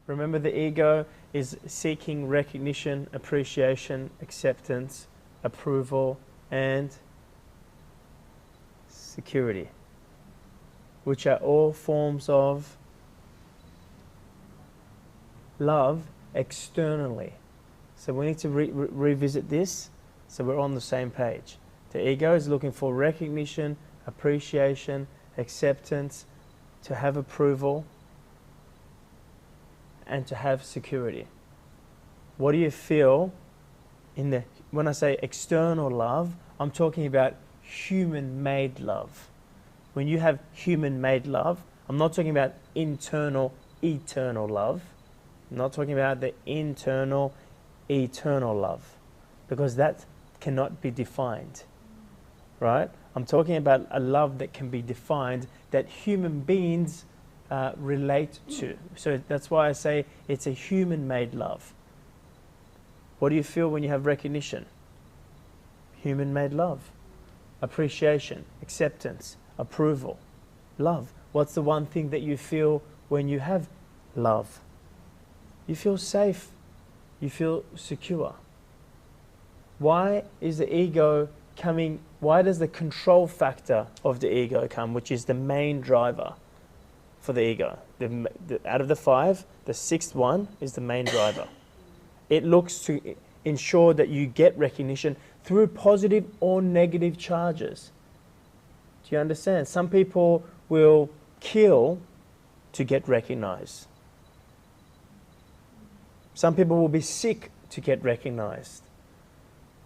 Remember, the ego is seeking recognition, appreciation, acceptance, approval, and security, which are all forms of love externally. So we need to revisit this so we're on the same page. The ego is looking for recognition, appreciation, acceptance, to have approval, and to have security. What do you feel when I say external love, I'm talking about human-made love. When you have human-made love, I'm not talking about internal, eternal love. I'm not talking about the internal, eternal love, because that cannot be defined, right? I'm talking about a love that can be defined, that human beings relate to. So that's why I say it's a human-made love. What do you feel when you have recognition? Human-made love. Appreciation, acceptance, approval, love. What's the one thing that you feel when you have love? You feel safe. You feel secure. Why is the ego coming? Why does the control factor of the ego come, which is the main driver for the ego? Out of the 5, the 6th one is the main driver. It looks to ensure that you get recognition through positive or negative charges. Do you understand? Some people will kill to get recognized. Some people will be sick to get recognized.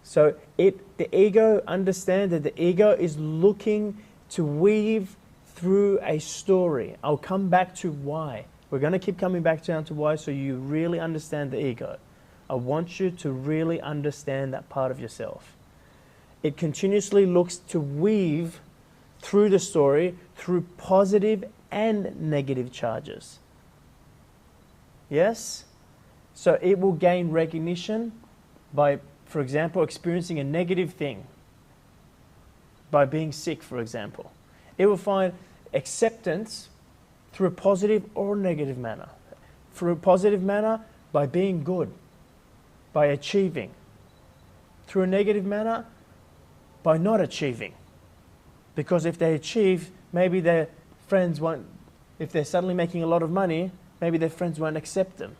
So the ego, understand that the ego is looking to weave through a story. I'll come back to why. We're going to keep coming back down to why so you really understand the ego. I want you to really understand that part of yourself. It continuously looks to weave through the story through positive and negative charges. Yes? So it will gain recognition by, for example, experiencing a negative thing, by being sick, for example. It will find acceptance through a positive or negative manner. Through a positive manner, by being good, by achieving. Through a negative manner, by not achieving. Because if they achieve, maybe their friends won't, if they're suddenly making a lot of money, maybe their friends won't accept them.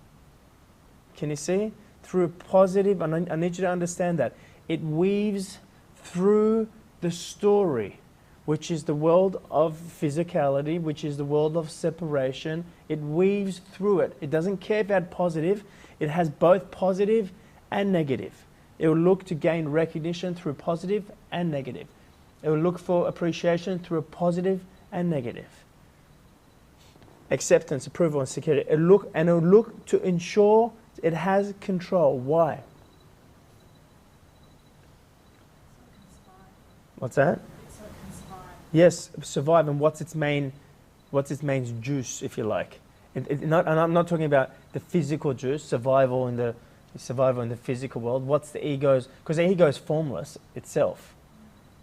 Can you see? Through a positive, and I need you to understand that. It weaves through the story, which is the world of physicality, which is the world of separation. It weaves through it. It doesn't care about positive. It has both positive and negative. It will look to gain recognition through positive and negative. It will look for appreciation through a positive and negative. Acceptance, approval, and security. It will look to ensure it has control. Why? What's that? So it can survive. Yes, survive. And what's its main juice, if you like? And I'm not talking about the physical juice, survival in the physical world. What's the ego's? Because the ego is formless itself.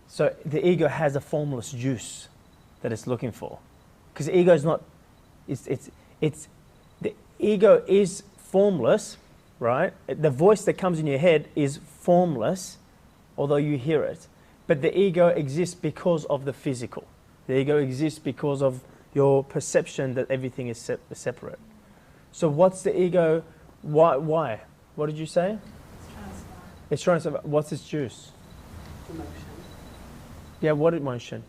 So the ego has a formless juice that it's looking for. Because the ego is not. The ego is formless, right? The voice that comes in your head is formless, although you hear it. But the ego exists because of the physical. The ego exists because of your perception that everything is separate. So what's the ego? Why? What did you say? It's trying to survive. It's trying to survive. What's its juice? Emotion. Yeah, what emotion?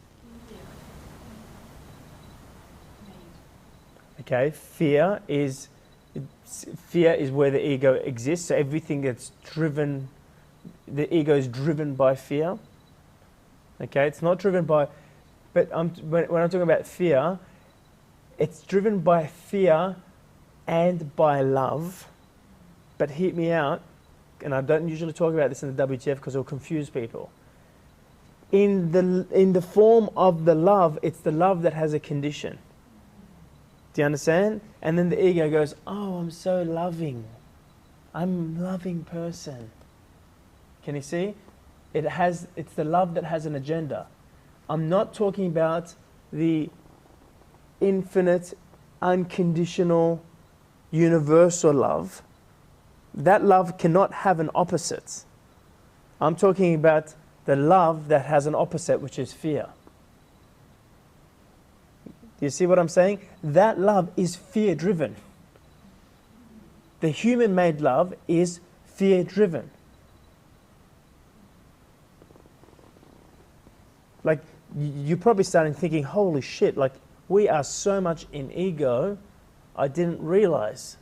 Okay, fear is where the ego exists. So everything that's driven, the ego is driven by fear. Okay, it's not driven by, but when I'm talking about fear, it's driven by fear and by love. But hear me out, and I don't usually talk about this in the WTF because it'll confuse people. In the form of the love, it's the love that has a condition. Do you understand? And then the ego goes, oh, I'm so loving. I'm a loving person. Can you see? It's the love that has an agenda. I'm not talking about the infinite, unconditional universal love, that love cannot have an opposite. I'm talking about the love that has an opposite, which is fear. Do you see what I'm saying? That love is fear-driven. The human-made love is fear-driven. Like, you're probably starting thinking, holy shit, like, we are so much in ego, I didn't realize.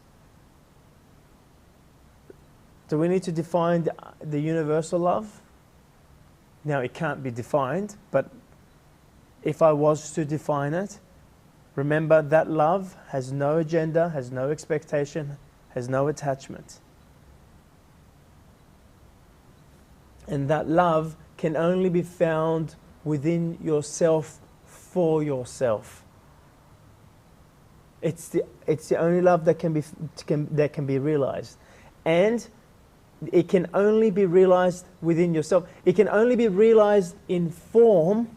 Do we need to define the universal love? Now, it can't be defined, but if I was to define it, remember that love has no agenda, has no expectation, has no attachment. And that love can only be found within yourself for yourself. It's the only love that can be realized. And it can only be realized within yourself. It can only be realized in form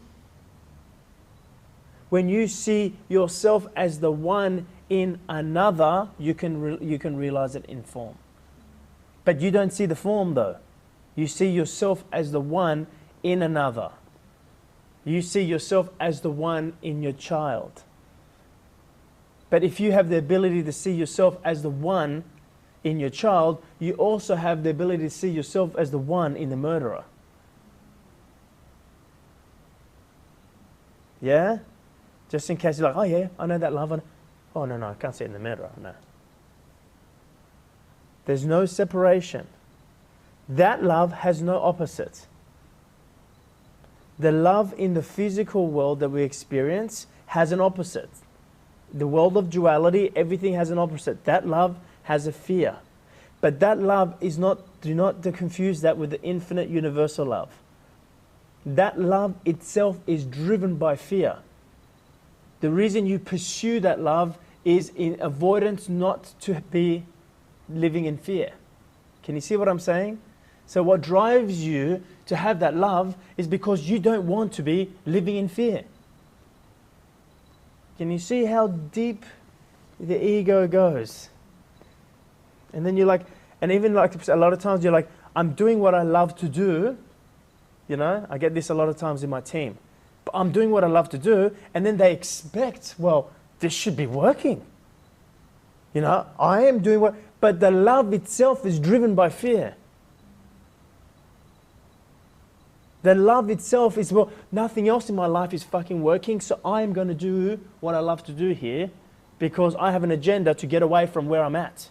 when you see yourself as the one in another. You can realize it in form. But you don't see the form though. You see yourself as the one in another. You see yourself as the one in your child. But if you have the ability to see yourself as the one in your child, you also have the ability to see yourself as the one in the murderer. Yeah? Just in case you're like, oh yeah, I know that love. Oh no, I can't see it in the murderer. No. There's no separation. That love has no opposite. The love in the physical world that we experience has an opposite. The world of duality, everything has an opposite. That love has a fear. But that love is not, do not confuse that with the infinite universal love. That love itself is driven by fear. The reason you pursue that love is in avoidance not to be living in fear. Can you see what I'm saying? So what drives you to have that love is because you don't want to be living in fear. Can you see how deep the ego goes? And then you're like, and even like a lot of times you're like, I'm doing what I love to do. You know, I get this a lot of times in my team. But I'm doing what I love to do, and then they expect, well, this should be working. You know, I am doing what, but the love itself is driven by fear. The love itself is, well, nothing else in my life is fucking working, so I'm going to do what I love to do here because I have an agenda to get away from where I'm at.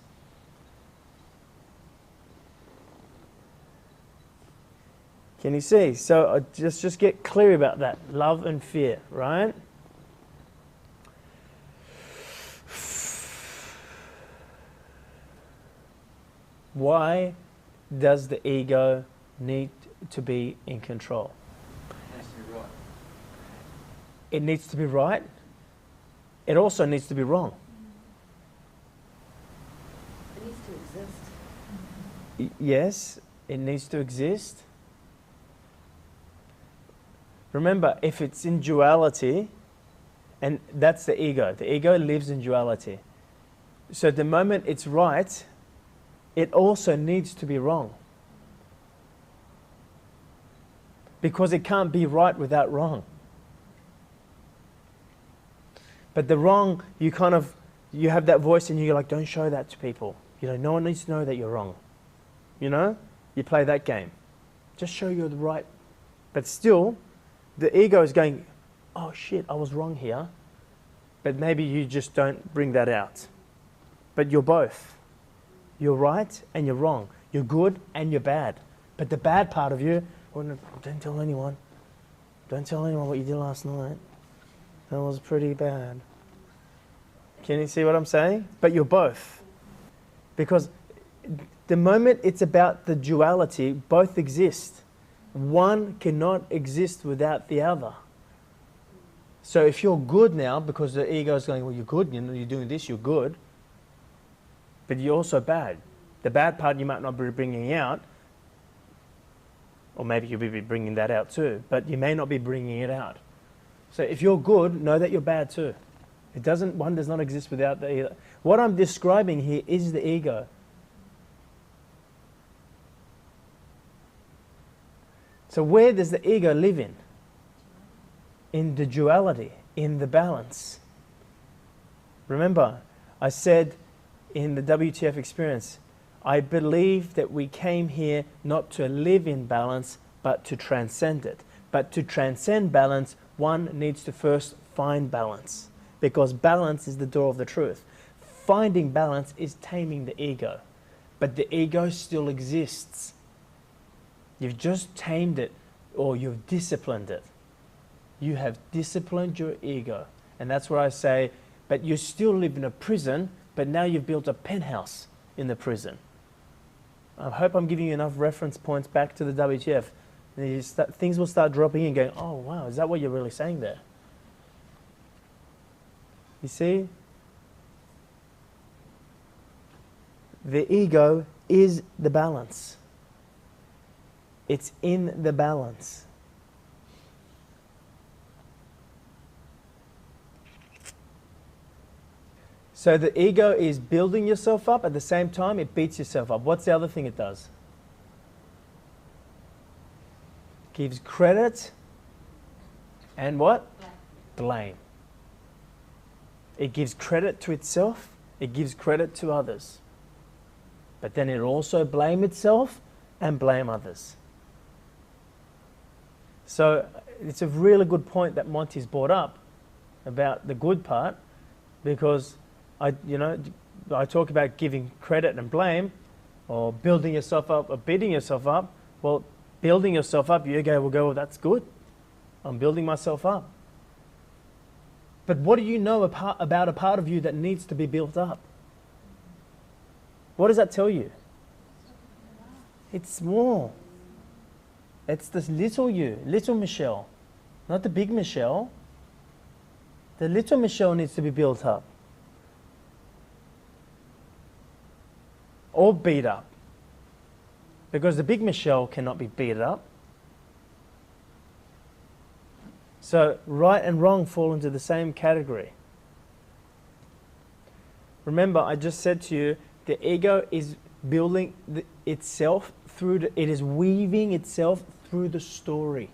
Can you see? So just get clear about that. Love and fear, right? Why does the ego need to be in control? It needs to be right. It needs to be right. It also needs to be wrong. It needs to exist. Yes, it needs to exist. Remember, if it's in duality, and that's the ego lives in duality. So the moment it's right, it also needs to be wrong. Because it can't be right without wrong. But the wrong, you have that voice and you're like, don't show that to people. You know, no one needs to know that you're wrong. You know, you play that game. Just show you're the right. But still, the ego is going, oh shit, I was wrong here. But maybe you just don't bring that out. But you're both. You're right and you're wrong. You're good and you're bad. But the bad part of you, well, don't tell anyone. Don't tell anyone what you did last night. That was pretty bad. Can you see what I'm saying? But you're both. Because the moment it's about the duality, both exist. One cannot exist without the other. So if you're good now, because the ego is going, well, you're good, you know, you're doing this, you're good. But you're also bad. The bad part you might not be bringing out, or maybe you'll be bringing that out too, but you may not be bringing it out. So if you're good, know that you're bad too. One does not exist without the ego. What I'm describing here is the ego. So where does the ego live in? In the duality, in the balance. Remember, I said in the WTF experience, I believe that we came here not to live in balance, but to transcend it. But to transcend balance, one needs to first find balance, because balance is the door of the truth. Finding balance is taming the ego, but the ego still exists. You've just tamed it, or you've disciplined it. You have disciplined your ego. And that's where I say, but you still live in a prison, but now you've built a penthouse in the prison. I hope I'm giving you enough reference points back to the WTF. Things will start dropping in, going, oh wow, is that what you're really saying there? You see? The ego is the balance. It's in the balance. So the ego is building yourself up, at the same time it beats yourself up. What's the other thing it does? Gives credit and what? Blame. It gives credit to itself, it gives credit to others. But then it also blame itself and blame others. So it's a really good point that Monty's brought up about the good part, because I talk about giving credit and blame, or building yourself up or beating yourself up. Well, building yourself up, you will go, well, that's good. I'm building myself up. But what do you know about a part of you that needs to be built up? What does that tell you? It's small. It's this little you, little Michelle, not the big Michelle. The little Michelle needs to be built up. Or beat up. Because the big Michelle cannot be beat up. So right and wrong fall into the same category. Remember, I just said to you, the ego is building itself through it is weaving itself through the story.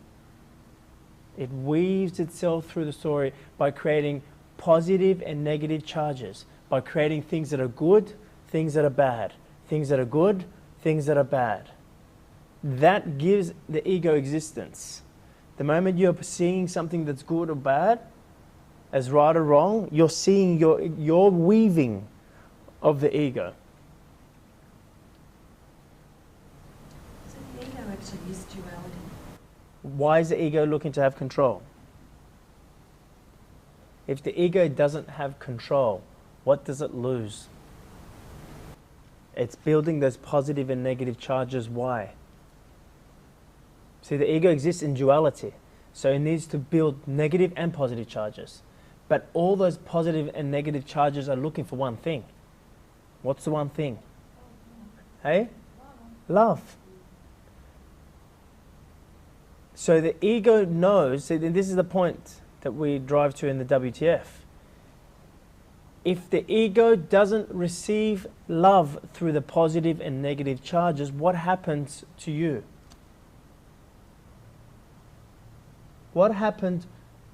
It weaves itself through the story by creating positive and negative charges, by creating things that are good, things that are bad, things that are good, things that are bad. That gives the ego existence. The moment you're seeing something that's good or bad, as right or wrong, you're seeing your weaving of the ego. So the ego actually is duality. Why is the ego looking to have control? If the ego doesn't have control, what does it lose? It's building those positive and negative charges. Why? See, the ego exists in duality, so it needs to build negative and positive charges. But all those positive and negative charges are looking for one thing. What's the one thing? Hey? Love. So the ego knows, see, this is the point that we drive to in the WTF. If the ego doesn't receive love through the positive and negative charges, what happens to you? What happened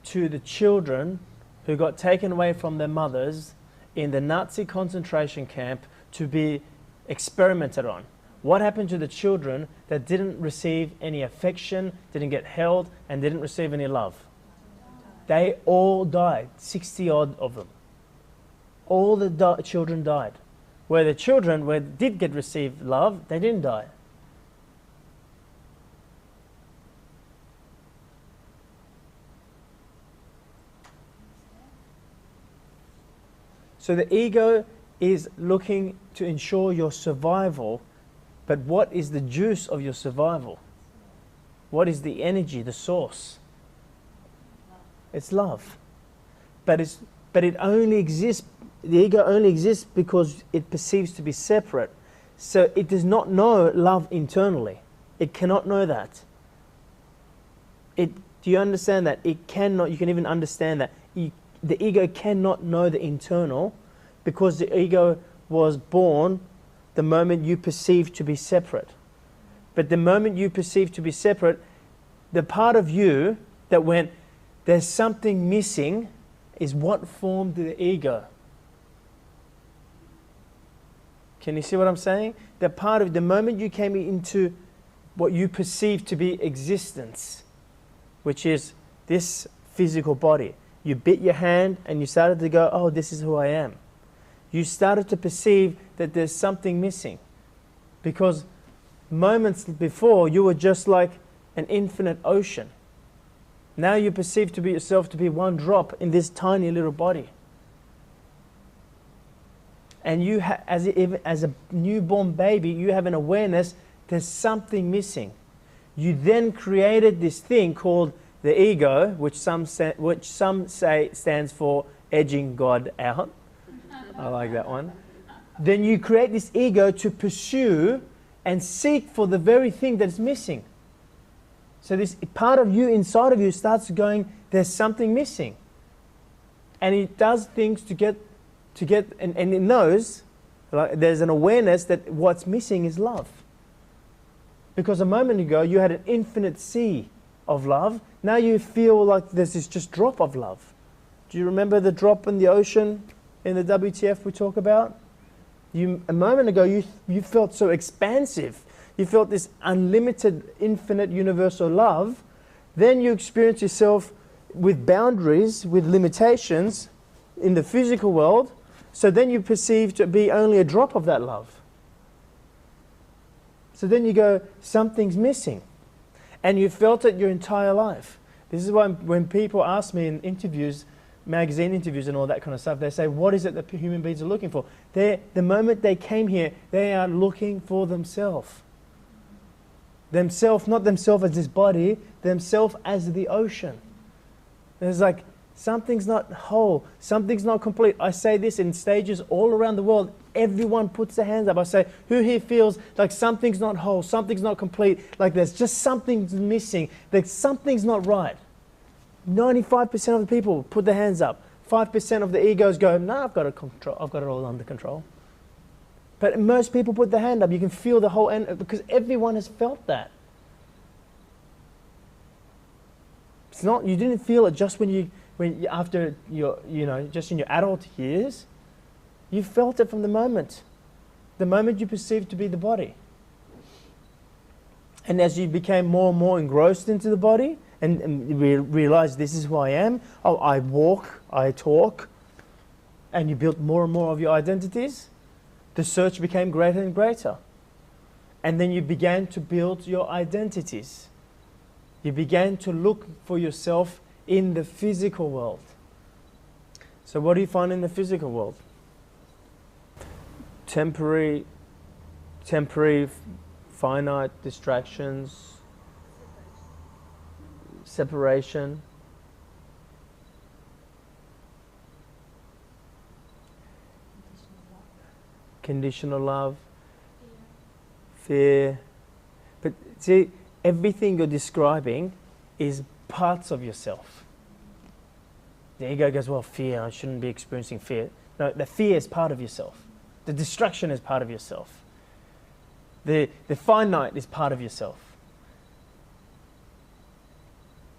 to the children who got taken away from their mothers in the Nazi concentration camp to be experimented on? What happened to the children that didn't receive any affection, didn't get held, and didn't receive any love? They all died, 60 odd of them. All the children died. Where the children did get received love, they didn't die. So the ego is looking to ensure your survival, but what is the juice of your survival? What is the energy, the source? It's love. But it only exists, the ego only exists because it perceives to be separate. So it does not know love internally. It cannot know that. Do you understand that? It cannot, you can even understand that. the ego cannot know the internal, because the ego was born the moment you perceive to be separate. But the moment you perceive to be separate, the part of you that went, there's something missing, is what formed the ego. Can you see what I'm saying? The part of the moment you came into what you perceive to be existence, which is this physical body. You bit your hand and you started to go, oh, this is who I am. You started to perceive that there's something missing. Because moments before, you were just like an infinite ocean. Now you perceive to be yourself to be one drop in this tiny little body. And you, as a newborn baby, you have an awareness there's something missing. You then created this thing called the ego, which some say stands for edging God out. I like that one. Then you create this ego to pursue and seek for the very thing that's missing. So this part of you inside of you starts going, there's something missing. And it does things to get, and it knows, like, there's an awareness that what's missing is love. Because a moment ago you had an infinite sea of love. Now you feel like there's this just drop of love. Do you remember the drop in the ocean in the WTF we talk about? A moment ago you felt so expansive. You felt this unlimited, infinite, universal love. Then you experience yourself with boundaries, with limitations in the physical world. So then you perceive to be only a drop of that love. So then you go, something's missing. And you felt it your entire life. This is why when people ask me in interviews, magazine interviews and all that kind of stuff, they say, what is it that human beings are looking for? The moment they came here, they are looking for themselves. Themselves, not themselves as this body, themselves as the ocean. There's like, something's not whole, something's not complete. I say this in stages all around the world. Everyone puts their hands up. I say, who here feels like something's not whole, something's not complete, like there's just something missing, like something's not right? 95% of the people put their hands up. 5% of the egos go, no, I've got it all under control. But most people put their hand up. You can feel the whole end, because everyone has felt that. It's not, you didn't feel it just after your, just in your adult years. You felt it from the moment you perceived to be the body. And as you became more and more engrossed into the body and realized this is who I am, oh, I walk, I talk, and you built more and more of your identities, the search became greater and greater. And then you began to build your identities. You began to look for yourself in the physical world. So what do you find in the physical world? Temporary, finite distractions, separation. Conditional love, fear. But see, everything you're describing is parts of yourself. The ego goes, well, fear, I shouldn't be experiencing fear. No, the fear is part of yourself. The distraction is part of yourself. The finite is part of yourself.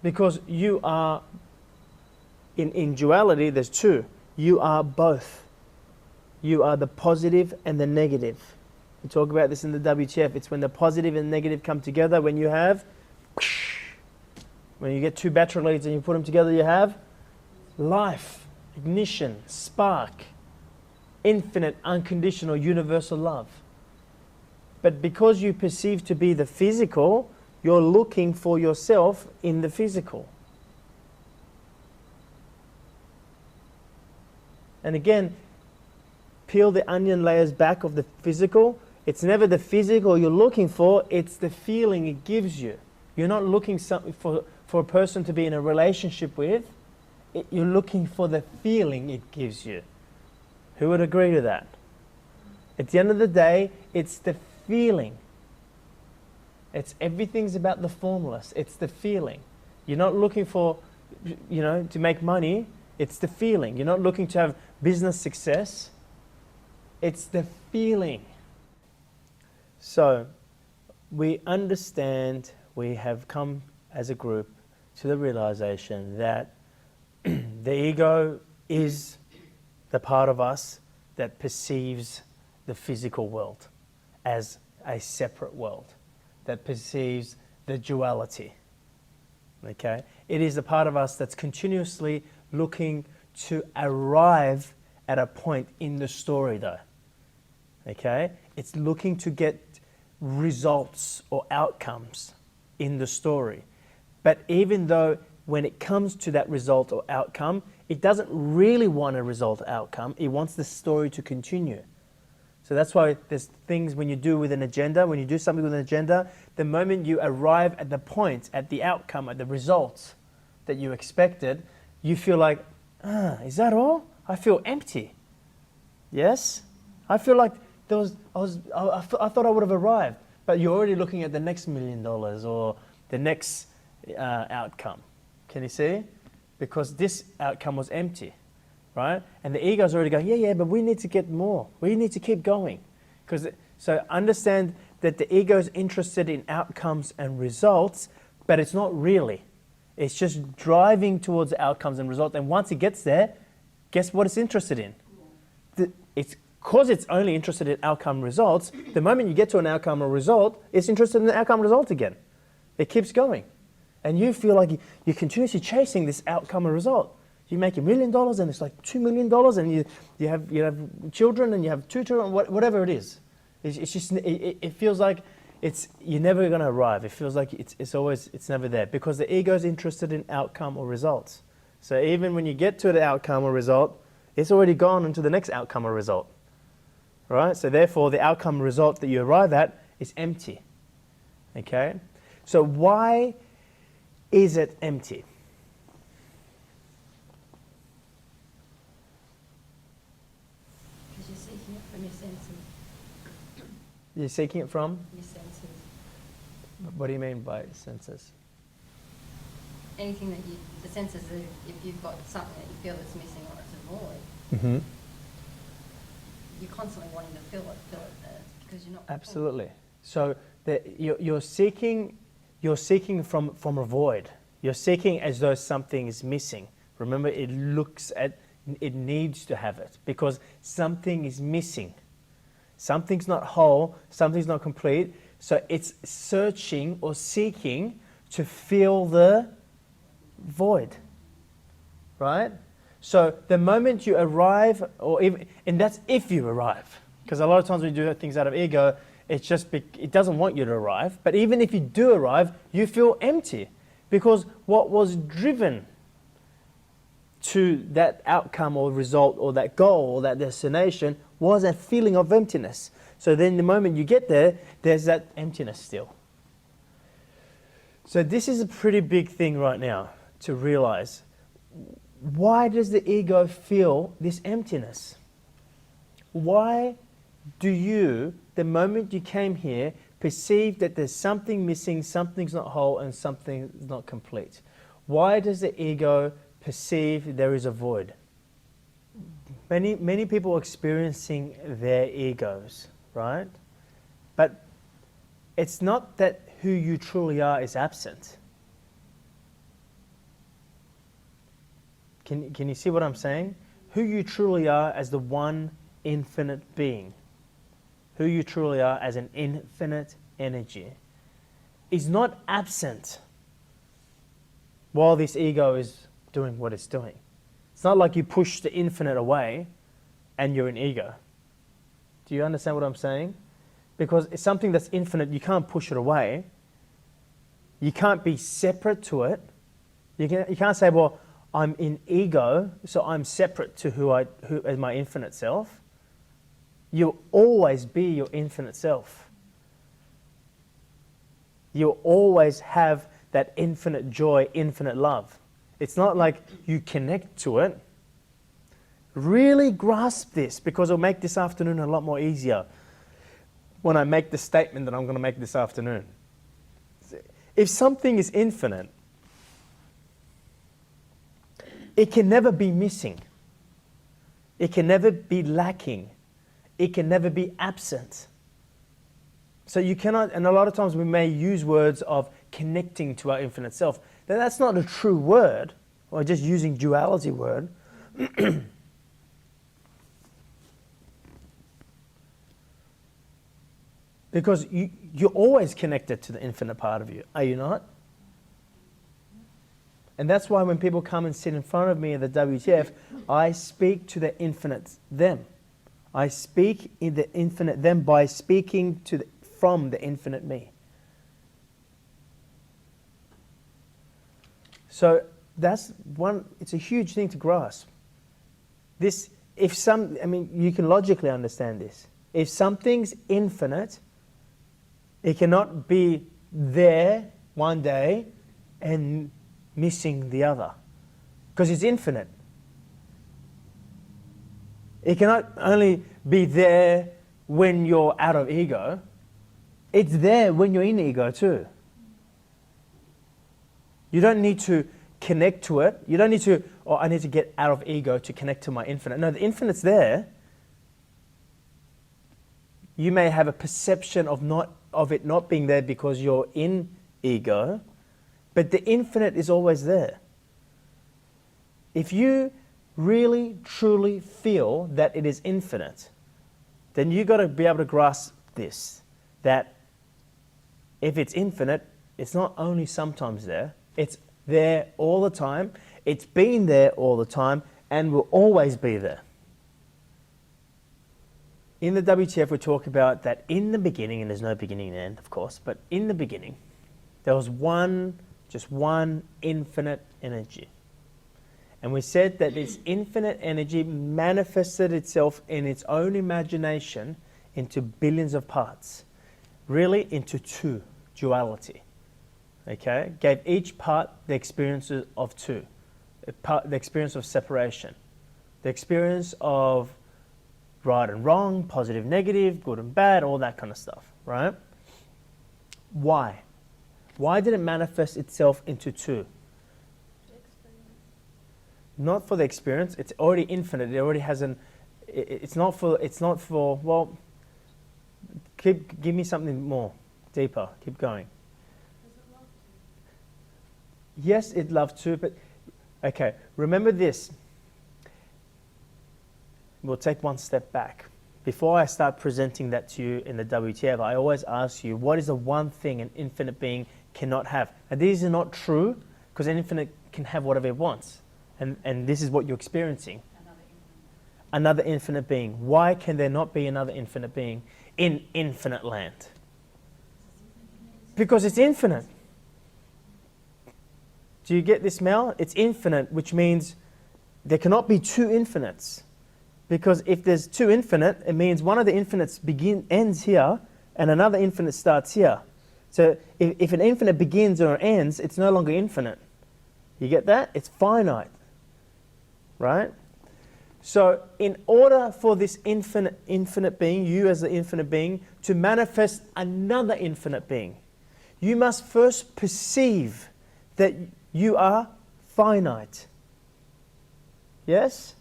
Because you are, in duality, there's two. You are both. You are the positive and the negative. We talk about this in the WTF. It's when the positive and negative come together. When you get two battery leads and you put them together, you have life, ignition, spark, infinite, unconditional, universal love. But because you perceive to be the physical, you're looking for yourself in the physical. And again, peel the onion layers back of the physical. It's never the physical you're looking for, it's the feeling it gives you. You're not looking for a person to be in a relationship with. You're looking for the feeling it gives you. Who would agree to that? At the end of the day, it's the feeling. Everything's about the formless. It's the feeling. You're not looking for, to make money. It's the feeling. You're not looking to have business success. It's the feeling. So we understand, we have come as a group to the realization that the ego is the part of us that perceives the physical world as a separate world, that perceives the duality. Okay? It is the part of us that's continuously looking to arrive at a point in the story, though. Okay? It's looking to get results or outcomes in the story. But even though when it comes to that result or outcome, it doesn't really want a result or outcome. It wants the story to continue. So that's why there's things when you do with an agenda, when you do something with an agenda, the moment you arrive at the point, at the outcome, at the results that you expected, you feel like, is that all? I feel empty. Yes? I feel like I thought I would have arrived, but you're already looking at the next $1 million or the next outcome. Can you see? Because this outcome was empty, right? And the ego's already going, yeah, but we need to get more. We need to keep going. So understand that the ego's interested in outcomes and results, but it's not really. It's just driving towards outcomes and results. And once it gets there, guess what it's interested in? It's because it's only interested in outcome results. The moment you get to an outcome or result, it's interested in the outcome result again. It keeps going. And you feel like you're continuously chasing this outcome or result. You make $1 million and it's like $2 million and you have children and you have 2 children, whatever it is. It's just, it feels like you're never going to arrive. It feels like it's never there because the ego is interested in outcome or results. So even when you get to the outcome or result, it's already gone into the next outcome or result. Right? So therefore the outcome result that you arrive at is empty. Okay? So why is it empty? Because you're seeking it from your senses. You're seeking it from? Your senses. What do you mean by senses? Anything that the senses, if you've got something that you feel is missing or it's a void, Mm-hmm. you're constantly wanting to fill it because you're not. Absolutely. So you're seeking from a void. You're seeking as though something is missing. Remember, it needs to have it because something is missing. Something's not whole, something's not complete. So it's searching or seeking to fill the void. Right? So the moment you arrive, and that's if you arrive, because a lot of times when you do things out of ego, it doesn't want you to arrive. But even if you do arrive, you feel empty because what was driven to that outcome or result or that goal or that destination was a feeling of emptiness. So then the moment you get there, there's that emptiness still. So this is a pretty big thing right now to realize. Why does the ego feel this emptiness? Why do you, the moment you came here, perceive that there's something missing, something's not whole, and something's not complete? Why does the ego perceive there is a void? Many people are experiencing their egos, right? But it's not that who you truly are is absent. Can you see what I'm saying? Who you truly are as the one infinite being, who you truly are as an infinite energy, is not absent while this ego is doing what it's doing. It's not like you push the infinite away and you're an ego. Do you understand what I'm saying? Because it's something that's infinite, you can't push it away. You can't be separate to it. You can't say, well, I'm in ego, so I'm separate to who as my infinite self. You'll always be your infinite self. You'll always have that infinite joy, infinite love. It's not like you connect to it. Really grasp this, because it'll make this afternoon a lot more easier when I make the statement that I'm going to make this afternoon. If something is infinite, it can never be missing. It can never be lacking. It can never be absent. So you cannot, and a lot of times we may use words of connecting to our infinite self. Now that's not a true word, or just using duality word. Because you're always connected to the infinite part of you, are you not? And that's why when people come and sit in front of me at the WTF, I speak to the infinite them. I speak in the infinite them by speaking from the infinite me. So that's one, it's a huge thing to grasp. This, you can logically understand this. If something's infinite, it cannot be there one day and missing the other, because it's infinite. It cannot only be there when you're out of ego, it's there when you're in ego too. You don't need to connect to it. You don't need to, I need to get out of ego to connect to my infinite. No, the infinite's there. You may have a perception of it not being there because you're in ego, but the infinite is always there. If you really, truly feel that it is infinite, then you've got to be able to grasp this, that if it's infinite, it's not only sometimes there, it's there all the time, it's been there all the time, and will always be there. In the WTF, we talk about that in the beginning, and there's no beginning and end, of course, but in the beginning, there was just one infinite energy. And we said that this infinite energy manifested itself in its own imagination into billions of parts, really into two, duality. Okay? Gave each part the experiences of two, the experience of separation, the experience of right and wrong, positive, negative, good and bad, all that kind of stuff, right? Why? Why did it manifest itself into two? Not for the experience. It's already infinite. It already has it's not for, well, give me something more, deeper. Keep going. Does it love to? Yes, it loved to, but, okay, remember this. We'll take one step back. Before I start presenting that to you in the WTF, I always ask you, what is the one thing an infinite being cannot have? And these are not true, because an infinite can have whatever it wants. And this is what you're experiencing. Another infinite being. Why can there not be another infinite being in infinite land? Because it's infinite. Do you get this, Mel? It's infinite, which means there cannot be two infinites. Because if there's two infinite, it means one of the infinites ends here, and another infinite starts here. So if an infinite begins or ends, it's no longer infinite. You get that? It's finite. Right? So in order for this infinite being, you as the infinite being, to manifest another infinite being, you must first perceive that you are finite. Yes?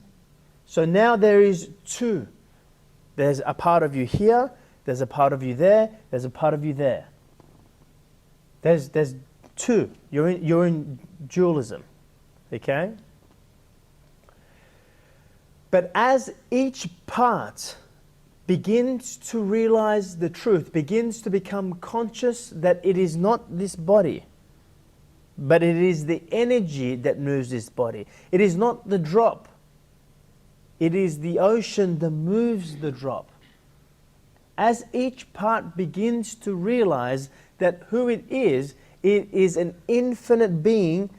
So now there is two. There's a part of you here, there's a part of you there, there's a part of you there. There's two. You're in dualism. Okay? But as each part begins to realize the truth, begins to become conscious that it is not this body, but it is the energy that moves this body. It is not the drop. It is the ocean that moves the drop. As each part begins to realize that who it is an infinite being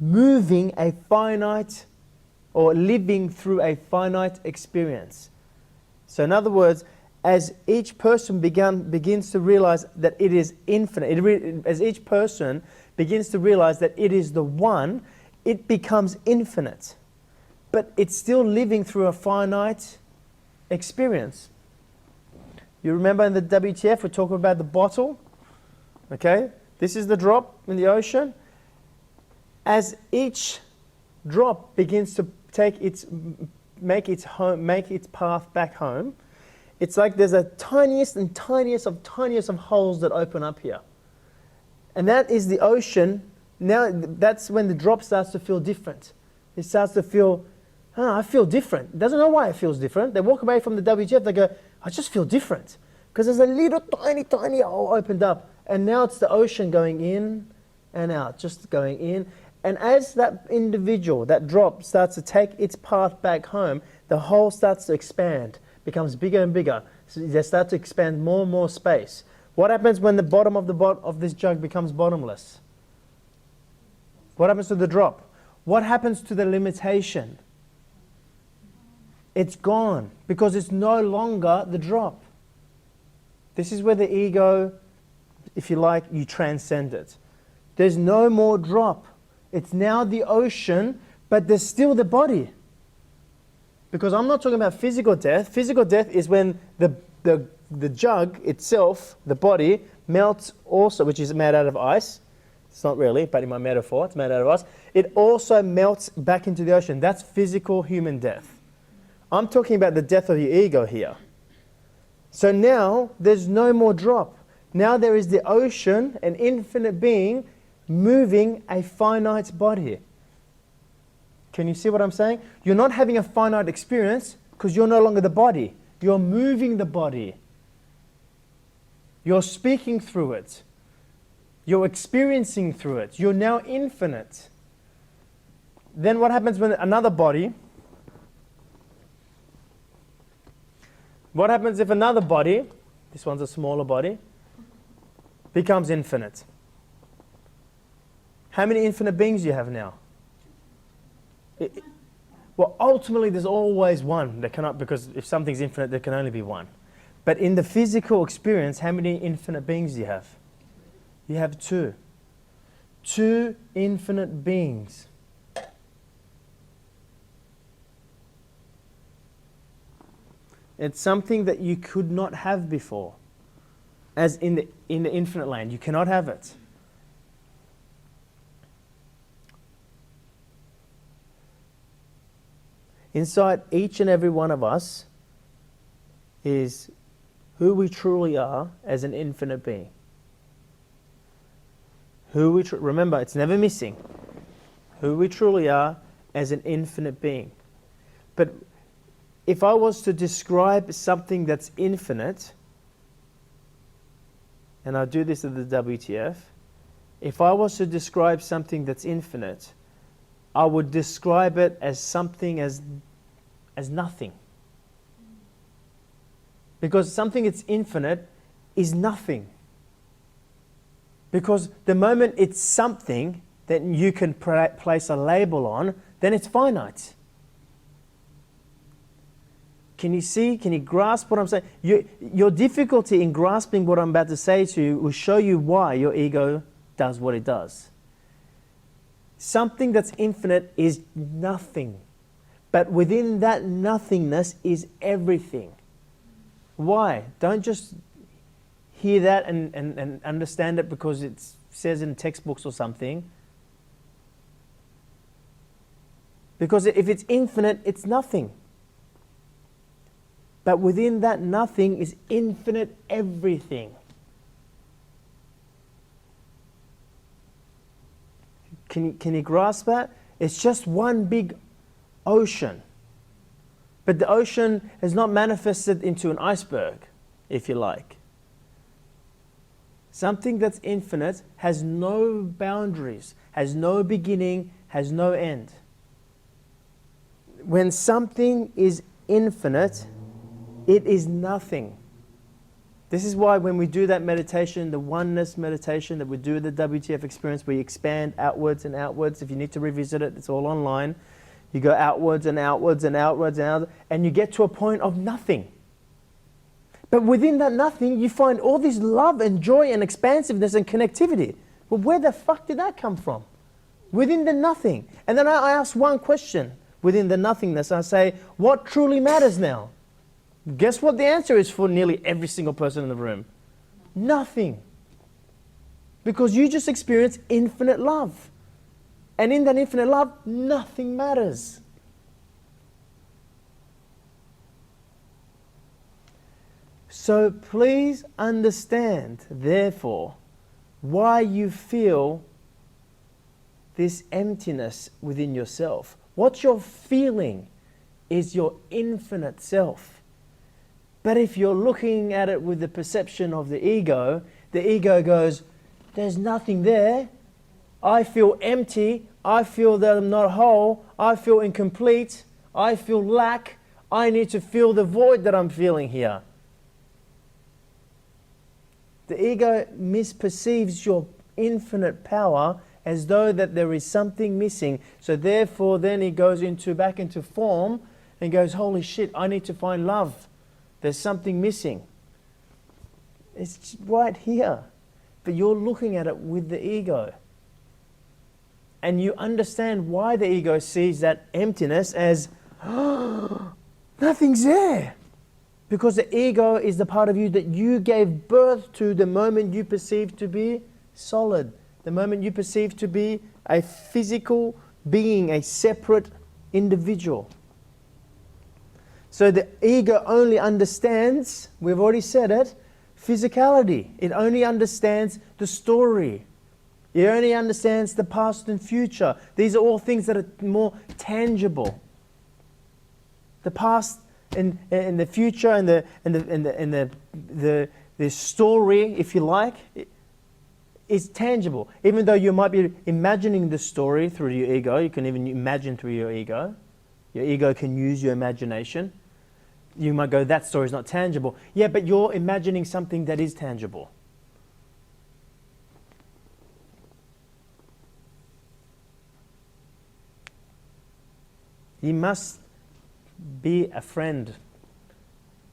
moving a finite or living through a finite experience. So in other words, as each person begins to realize that it is infinite, as each person begins to realize that it is the one, it becomes infinite. But it's still living through a finite experience. You remember in the WTF, we're talking about the bottle. Okay? This is the drop in the ocean. As each drop begins to make its path back home, it's like there's a tiniest and tiniest of holes that open up here. And that is the ocean. Now that's when the drop starts to feel different. It starts to feel, I feel different. It doesn't know why it feels different. They walk away from the WTF, they go, I just feel different. Because there's a little tiny hole opened up. And now it's the ocean going in and out, just going in. And as that individual, that drop, starts to take its path back home, the hole starts to expand, becomes bigger and bigger. So they start to expand more and more space. What happens when the bottom of this jug becomes bottomless? What happens to the drop? What happens to the limitation? It's gone because it's no longer the drop. This is where the ego, if you like, you transcend it. There's no more drop. It's now the ocean, but there's still the body. Because I'm not talking about physical death. Physical death is when the jug itself, the body, melts also, which is made out of ice. It's not really, but in my metaphor, it's made out of ice. It also melts back into the ocean. That's physical human death. I'm talking about the death of your ego here. So now there's no more drop. Now there is the ocean, an infinite being, moving a finite body. Can you see what I'm saying? You're not having a finite experience because you're no longer the body. You're moving the body. You're speaking through it. You're experiencing through it. You're now infinite. Then what happens when another body... What happens if another body, this one's a smaller body, becomes infinite? How many infinite beings do you have now? Well, ultimately there's always one. There cannot, because if something's infinite, there can only be one. But in the physical experience, how many infinite beings do you have? You have two. Two infinite beings. It's something that you could not have before. As in the infinite land, you cannot have it. Inside each and every one of us is who we truly are as an infinite being. Remember, it's never missing. Who we truly are as an infinite being. But if I was to describe something that's infinite, and I do this at the WTF, if I was to describe something that's infinite, I would describe it as something as nothing. Because something that's infinite is nothing. Because the moment it's something that you can place a label on, then it's finite. Can you see? Can you grasp what I'm saying? Your difficulty in grasping what I'm about to say to you will show you why your ego does what it does. Something that's infinite is nothing. But within that nothingness is everything. Why? Don't just hear that and understand it because it says in textbooks or something. Because if it's infinite, it's nothing. But within that nothing is infinite everything. Can you grasp that? It's just one big ocean. But the ocean has not manifested into an iceberg, if you like. Something that's infinite has no boundaries, has no beginning, has no end. When something is infinite, it is nothing. This is why when we do that meditation, the oneness meditation that we do the WTF experience, we expand outwards and outwards. If you need to revisit it, it's all online. You go outwards and outwards and outwards and outwards, and you get to a point of nothing. But within that nothing, you find all this love and joy and expansiveness and connectivity. Well, where the fuck did that come from? Within the nothing. And then I ask one question within the nothingness. I say, what truly matters now? Guess what the answer is for nearly every single person in the room? Nothing. Because you just experienced infinite love. And in that infinite love, nothing matters. So please understand, therefore, why you feel this emptiness within yourself. What you're feeling is your infinite self. But if you're looking at it with the perception of the ego goes, there's nothing there. I feel empty. I feel that I'm not whole. I feel incomplete. I feel lack. I need to fill the void that I'm feeling here. The ego misperceives your infinite power as though that there is something missing. So therefore then it goes back into form and goes, holy shit, I need to find love. There's something missing. It's right here. But you're looking at it with the ego. And you understand why the ego sees that emptiness as, nothing's there. Because the ego is the part of you that you gave birth to the moment you perceived to be solid. The moment you perceive to be a physical being, a separate individual. So the ego only understands, we've already said it, physicality. It only understands the story. It only understands the past and future. These are all things that are more tangible. The past and the future and the story, if you like, is tangible. Even though you might be imagining the story through your ego, you can even imagine through your ego. Your ego can use your imagination. You might go, that story is not tangible. Yeah, but you're imagining something that is tangible. You must be a friend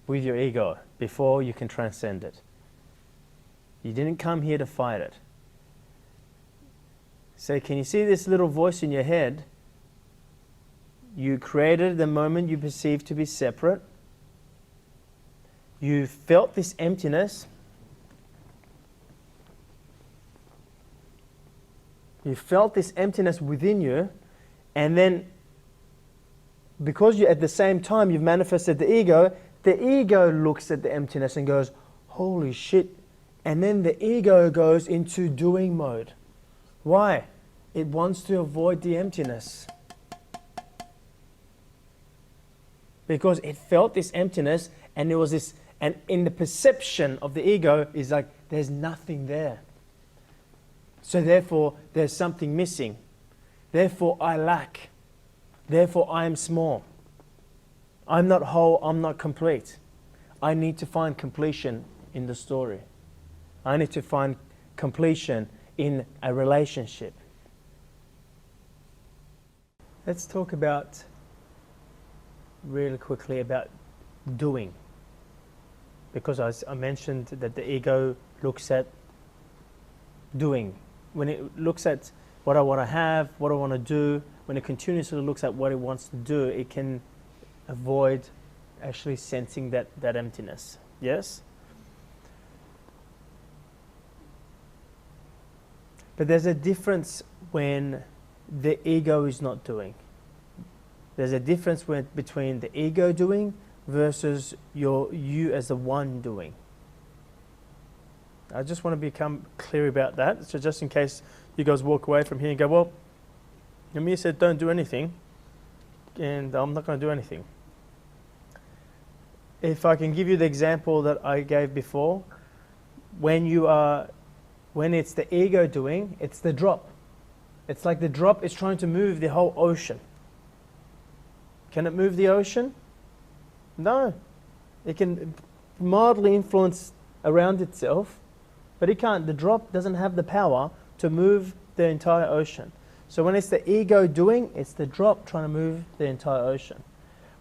with your ego before you can transcend it. You didn't come here to fight it. So can you see this little voice in your head? You created the moment you perceived to be separate. You felt this emptiness. You felt this emptiness within you, and then because you, at the same time you've manifested the ego looks at the emptiness and goes, holy shit. And then the ego goes into doing mode. Why? It wants to avoid the emptiness. Because it felt this emptiness, and there was this, and in the perception of the ego is like, there's nothing there. So therefore, there's something missing. Therefore, I lack. Therefore, I am small. I'm not whole, I'm not complete. I need to find completion in the story. I need to find completion in a relationship. Let's talk about, really quickly, about doing. Because I mentioned that the ego looks at doing. When it looks at what I want to have, what I want to do, when it continuously looks at what it wants to do, it can avoid actually sensing that emptiness. Yes? But there's a difference when the ego is not doing. There's a difference between the ego doing versus you as the one doing. I just want to become clear about that. So just in case you guys walk away from here and go, well, Amir said don't do anything, and I'm not going to do anything. If I can give you the example that I gave before, when it's the ego doing, it's the drop. It's like the drop is trying to move the whole ocean. Can it move the ocean? No. It can mildly influence around itself, but it can't. The drop doesn't have the power to move the entire ocean. So when it's the ego doing, it's the drop trying to move the entire ocean.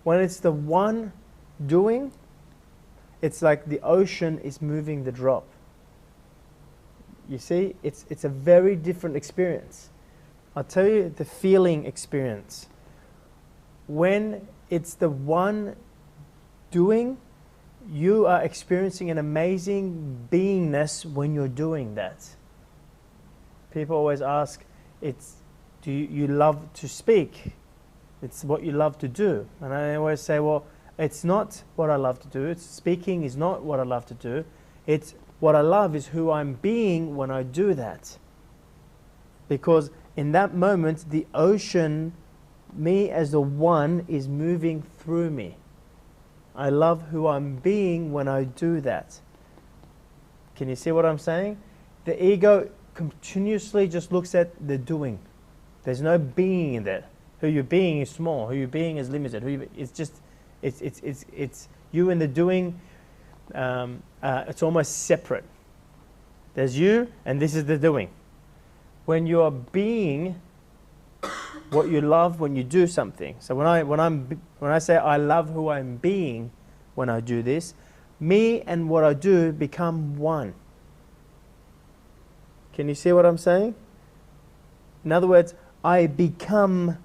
When it's the one doing, it's like the ocean is moving the drop. You see, it's a very different experience. I'll tell you the feeling experience. When it's the one doing, you are experiencing an amazing beingness when you're doing that. People always ask, Do you love to speak? It's what you love to do. And I always say, well, it's not what I love to do. Speaking is not what I love to do. It's what I love is who I'm being when I do that. Because in that moment, the ocean, me as the one, is moving through me. I love who I'm being when I do that. Can you see what I'm saying? The ego continuously just looks at the doing. There's no being in there. Who you're being is small. Who you're being is limited. It's you and the doing. It's almost separate. There's you, and this is the doing. When you are being what you love when you do something. So when I say I love who I'm being when I do this, me and what I do become one. Can you see what I'm saying? In other words, I become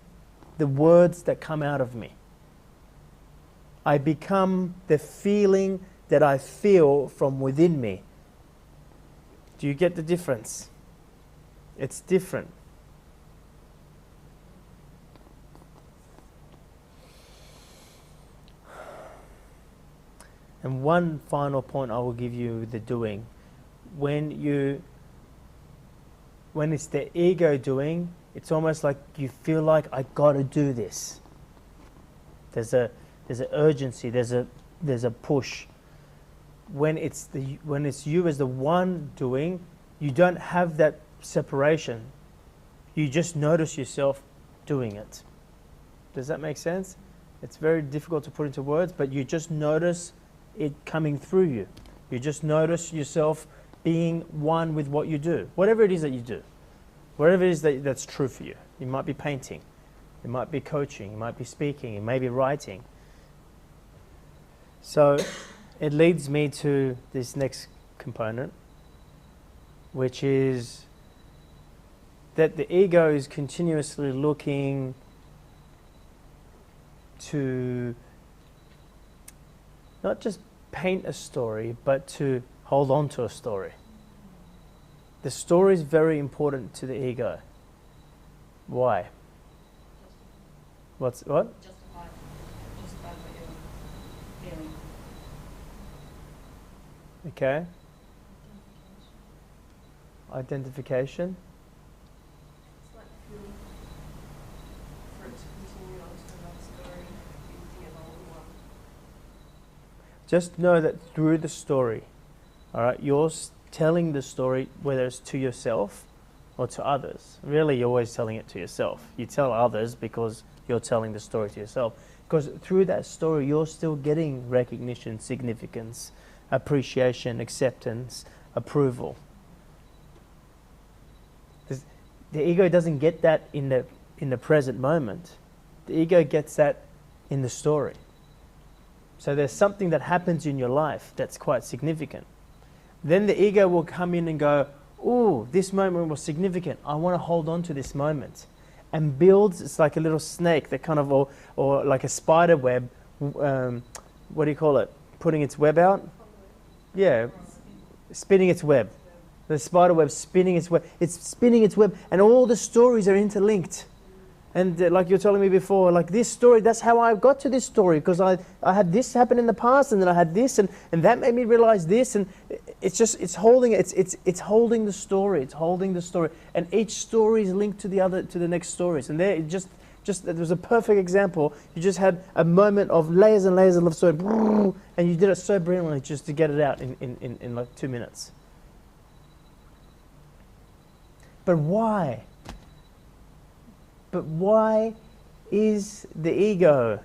the words that come out of me. I become the feeling that I feel from within me. Do you get the difference? It's different. And one final point I will give you with the doing. When it's the ego doing, it's almost like you feel like I got to do this. There's an urgency. There's a push. When it's you as the one doing, you don't have that separation. You just notice yourself doing it. Does that make sense? It's very difficult to put into words, but you just notice it coming through you. You just notice yourself being one with what you do. Whatever it is that you do. Whatever it is that's true for you. You might be painting. It might be coaching. It might be speaking. It may be writing. So it leads me to this next component, which is that the ego is continuously looking to not just paint a story, but to hold on to a story. The story is very important to the ego. Why? What? Justify what you're feeling. Okay. Identification. It's like fuel for it to continue on to another story, the old one. Just know that through the story, all right, you're telling the story, whether it's to yourself or to others. Really, you're always telling it to yourself. You tell others because you're telling the story to yourself. Because through that story, you're still getting recognition, significance, appreciation, acceptance, approval. The ego doesn't get that in the present moment. The ego gets that in the story. So there's something that happens in your life that's quite significant. Then the ego will come in and go, "Ooh, this moment was significant. I want to hold on to this moment." And builds, it's like a little snake that kind of, or like a spider web, what do you call it? Putting its web out? Yeah, spinning its web. The spider web spinning its web. It's spinning its web, and all the stories are interlinked. And like you're telling me before, like this story, that's how I got to this story, because I had this happen in the past, and then I had this, and that made me realize this, and it's holding the story, it's holding the story, and each story is linked to the next stories. And there, there was a perfect example. You just had a moment of layers and layers of love story, and you did it so brilliantly just to get it out in like 2 minutes. But why? But why is the ego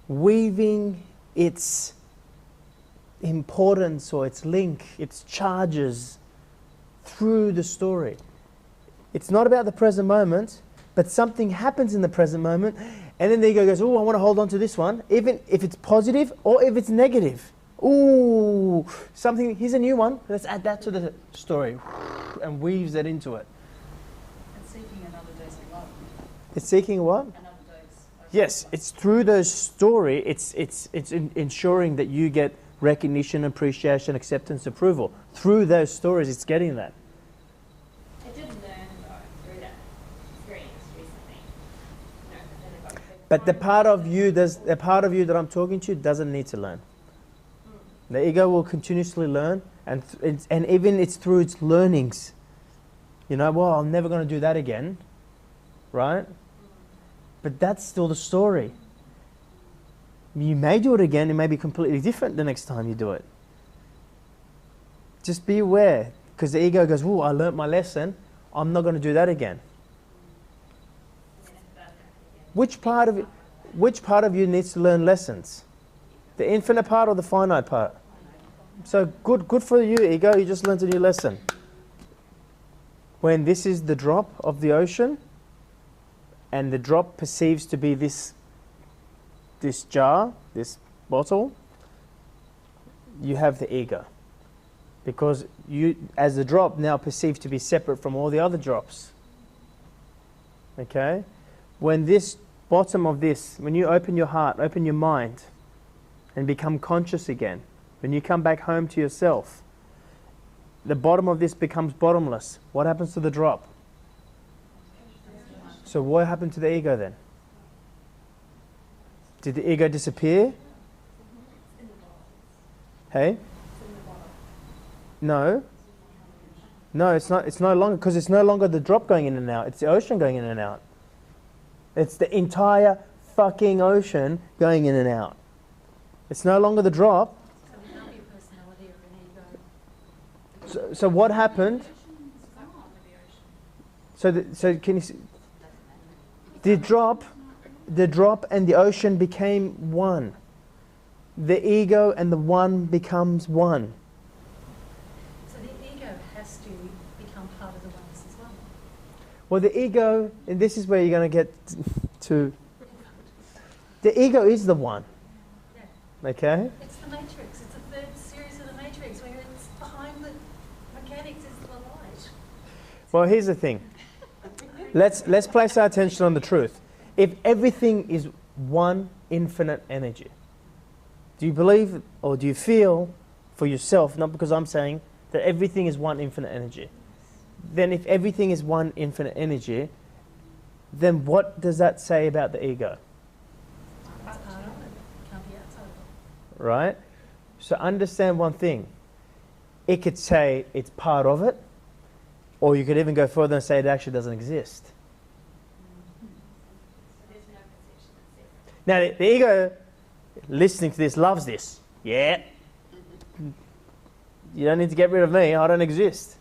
weaving its importance or its link, its charges through the story? It's not about the present moment, but something happens in the present moment, and then the ego goes, "Oh, I want to hold on to this one," even if it's positive or if it's negative. "Ooh, something, here's a new one, let's add that to the story," and weaves it into it. It's seeking another dose of love. It's seeking what? Another dose. Yes, it's through those story, it's ensuring that you get recognition, appreciation, acceptance, approval. Through those stories, it's getting that. I did learn though through that experience But the part of you that I'm talking to doesn't need to learn. The ego will continuously learn, and even it's through its learnings. You know, well, I'm never going to do that again, right? But that's still the story. You may do it again, it may be completely different the next time you do it. Just be aware, because the ego goes, "Oh, I learnt my lesson, I'm not going to do that again." Which part of you needs to learn lessons? The infinite part or the finite part? So good for you, ego, you just learned a new lesson. When this is the drop of the ocean, and the drop perceives to be this jar, this bottle, you have the ego. Because you, as the drop, now perceived to be separate from all the other drops. Okay? When this bottom of this, when you open your heart, open your mind, and become conscious again, when you come back home to yourself, the bottom of this becomes bottomless. What happens to the drop? So what happened to the ego then? Did the ego disappear? Hey? No. No, it's not. It's no longer, because it's no longer the drop going in and out. It's the ocean going in and out. It's the entire fucking ocean going in and out. It's no longer the drop. So there can't be a personality or an ego. So what happened? So can you see? The drop and the ocean became one. The ego and the one becomes one. So the ego has to become part of the oneness as well. Well, the ego, and this is where you're going to get to. The ego is the one. Yeah. Okay? It's the matrix. It's the third series of the matrix where it's behind the mechanics is the light. Well, here's the thing. Let's place our attention on the truth. If everything is one infinite energy, do you believe or do you feel for yourself, not because I'm saying, that everything is one infinite energy? Then if everything is one infinite energy, then what does that say about the ego? It's part of it. Can't be outside of it. Right? So understand one thing. It could say it's part of it, or you could even go further and say it actually doesn't exist. Now, the ego, listening to this, loves this. Yeah. You don't need to get rid of me. I don't exist.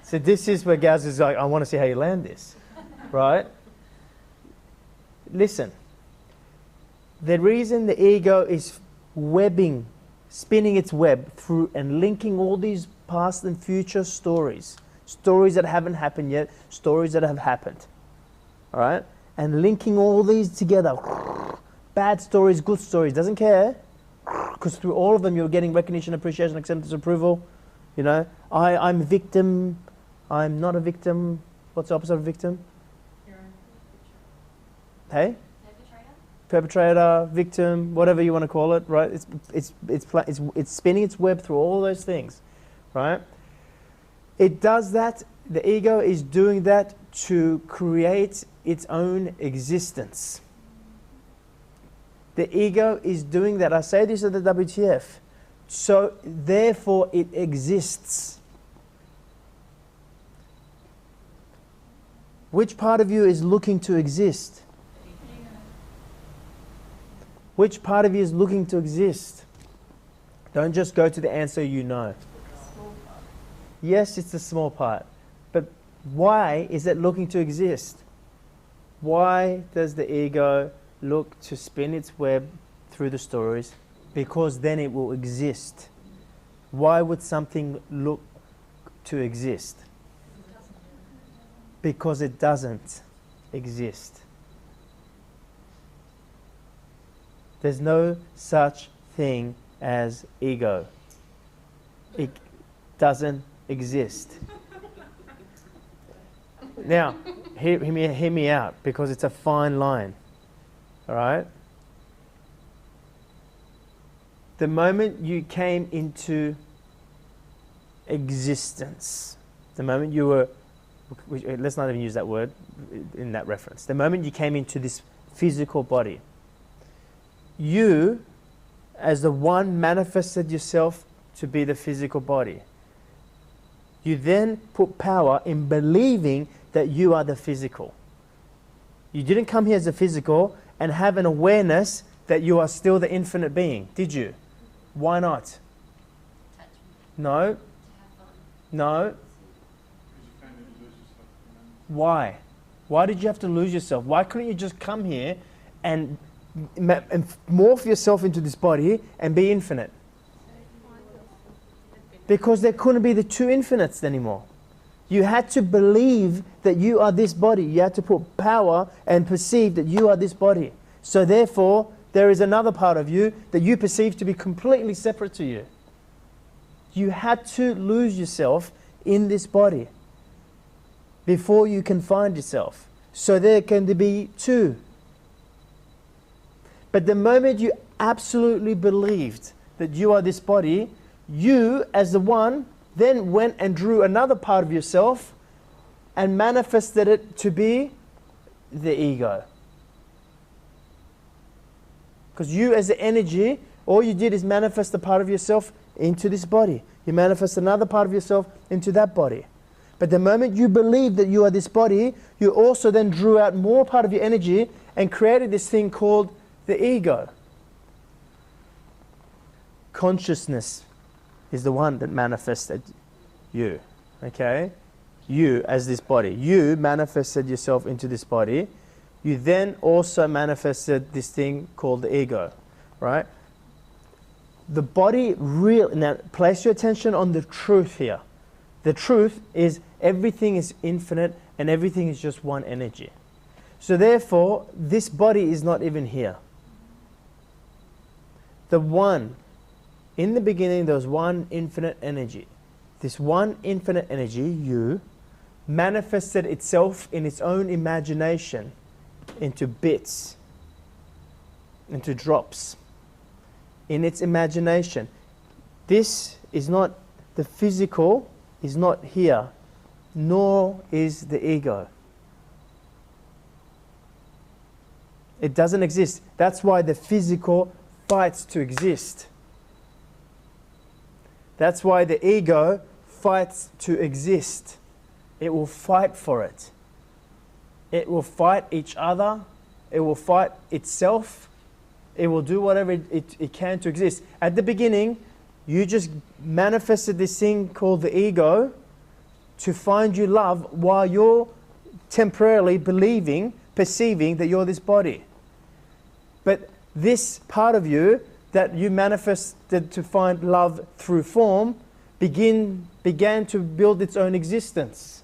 So this is where Gaz is like, I want to see how you land this. Right? Listen. The reason the ego is spinning its web through and linking all these past and future stories that haven't happened yet, stories that have happened. All right? And linking all these together, bad stories, good stories, doesn't care, because through all of them you're getting recognition, appreciation, acceptance, approval. You know, I'm a victim, I'm not a victim. What's the opposite of a victim? Hey? Perpetrator, victim, whatever you want to call it, right? It's spinning its web through all those things, right? It does that. The ego is doing that to create its own existence. The ego is doing that. I say this at the WTF. So therefore it exists. Which part of you is looking to exist? Which part of you is looking to exist? Don't just go to the answer you know. Yes, it's the small part. But why is it looking to exist? Why does the ego look to spin its web through the stories? Because then it will exist. Why would something look to exist? Because it doesn't exist. There's no such thing as ego. It doesn't exist. Now, hear me out, because it's a fine line. All right? The moment you came into existence, the moment you were let's not even use that word in that reference. The moment you came into this physical body, you, as the one, manifested yourself to be the physical body. You then put power in believing that you are the physical. You didn't come here as a physical and have an awareness that you are still the infinite being, did you? Why not? No. No. Why? Why did you have to lose yourself? Why couldn't you just come here and morph yourself into this body and be infinite? Because there couldn't be the two infinites anymore. You had to believe that you are this body. You had to put power and perceive that you are this body. So therefore, there is another part of you that you perceive to be completely separate to you. You had to lose yourself in this body before you can find yourself. So there can be two. But the moment you absolutely believed that you are this body, you as the one then went and drew another part of yourself and manifested it to be the ego. Because you as the energy, all you did is manifest a part of yourself into this body. You manifest another part of yourself into that body. But the moment you believe that you are this body, you also then drew out more part of your energy and created this thing called the ego. Consciousness is the one that manifested you. Okay? You as this body. You manifested yourself into this body. You then also manifested this thing called the ego. Right? The body now place your attention on the truth here. The truth is everything is infinite and everything is just one energy. So therefore, this body is not even here. The one, in the beginning there was one infinite energy. This one infinite energy, you, manifested itself in its own imagination into bits, into drops. In its imagination. This is not, the physical is not here, nor is the ego. It doesn't exist. That's why the physical fights to exist. That's why the ego fights to exist. It will fight for it. It will fight each other. It will fight itself. It will do whatever it can to exist. At the beginning, you just manifested this thing called the ego to find you love while you're temporarily believing, perceiving that you're this body. But this part of you that you manifested to find love through form began to build its own existence.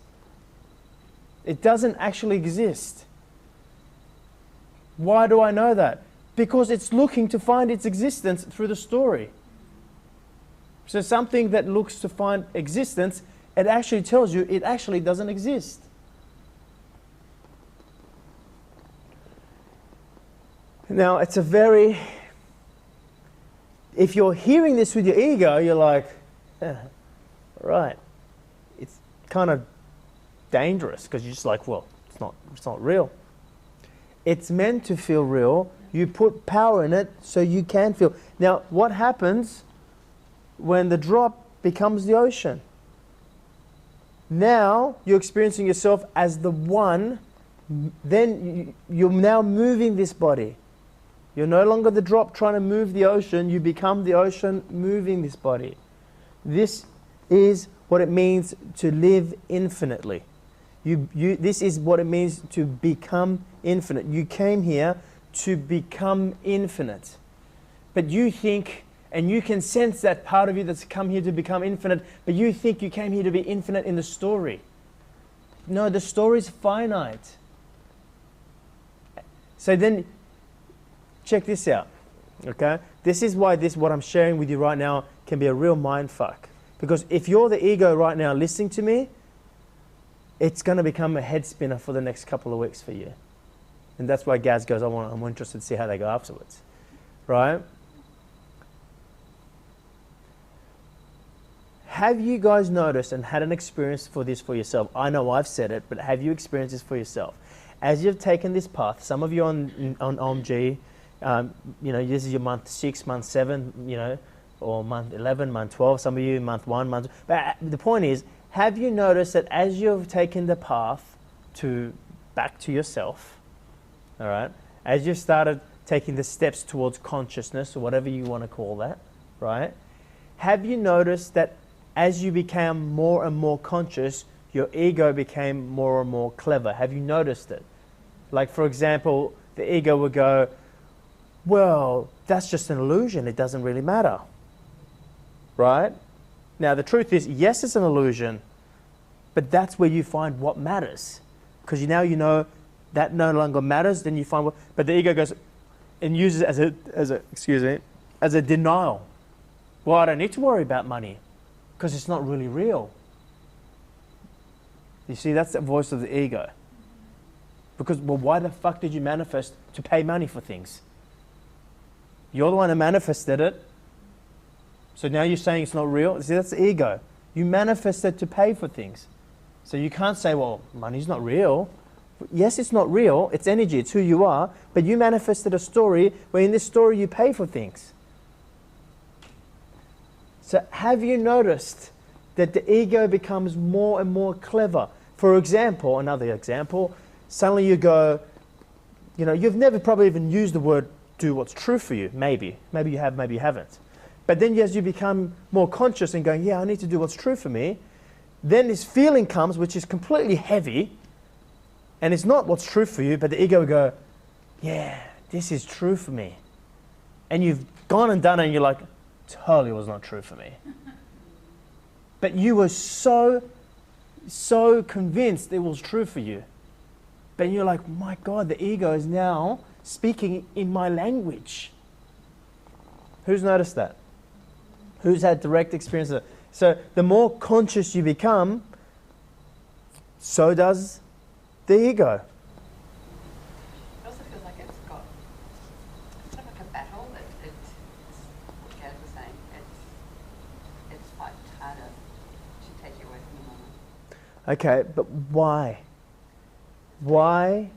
It doesn't actually exist. Why do I know that? Because it's looking to find its existence through the story. So something that looks to find existence, it actually tells you it actually doesn't exist. Now, it's a very... If you're hearing this with your ego, you're like, right. It's kind of dangerous because you're just like, well, it's not real. It's meant to feel real. You put power in it so you can feel. Now, what happens when the drop becomes the ocean? Now, you're experiencing yourself as the one. Then you're now moving this body. You're no longer the drop trying to move the ocean. You become the ocean moving this body. This is what it means to live infinitely. This is what it means to become infinite. You came here to become infinite. But you think, and you can sense that part of you that's come here to become infinite, but you think you came here to be infinite in the story. No, the story's finite. So then, check this out, okay? This is why what I'm sharing with you right now can be a real mind fuck. Because if you're the ego right now listening to me, it's going to become a head spinner for the next couple of weeks for you. And that's why Gaz goes, I'm interested to see how they go afterwards. Right? have you guys noticed and had an experience for this for yourself? I know I've said it, but have you experienced this for yourself? As you've taken this path, some of you on OMG, you know, this is your month 6, month 7, you know, or month 11, month 12, some of you month 1, month. But the point is, have you noticed that as you've taken the path to back to yourself, all right, as you've started taking the steps towards consciousness, or whatever you want to call that, right, have you noticed that as you became more and more conscious, your ego became more and more clever? Have you noticed it? Like, for example, the ego would go, well, that's just an illusion. It doesn't really matter. Right? Now, the truth is, yes, it's an illusion, but that's where you find what matters. Because now you know that no longer matters, then you find what... But the ego goes and uses it as a denial. Well, I don't need to worry about money because it's not really real. You see, that's the voice of the ego. Because, well, why the fuck did you manifest to pay money for things? You're the one who manifested it. So now you're saying it's not real? See, that's the ego. You manifested to pay for things. So you can't say, well, money's not real. Yes, it's not real. It's energy. It's who you are. But you manifested a story where in this story you pay for things. So have you noticed that the ego becomes more and more clever? For example, another example, suddenly you go, you know, you've never probably even used the word do what's true for you. Maybe. Maybe you have, maybe you haven't. But then as you become more conscious and going, yeah, I need to do what's true for me, then this feeling comes which is completely heavy and it's not what's true for you, but the ego will go, yeah, this is true for me. And you've gone and done it and you're like, totally was not true for me. But you were so convinced it was true for you. But you're like, my God, the ego is now speaking in my language. Who's noticed that? Who's had direct experience of it? So the more conscious you become, so does the ego. It also feels like it's got sort of like a battle that it's what Gaz was saying, it's fights harder to take you away from the moment. Okay, but why? Why?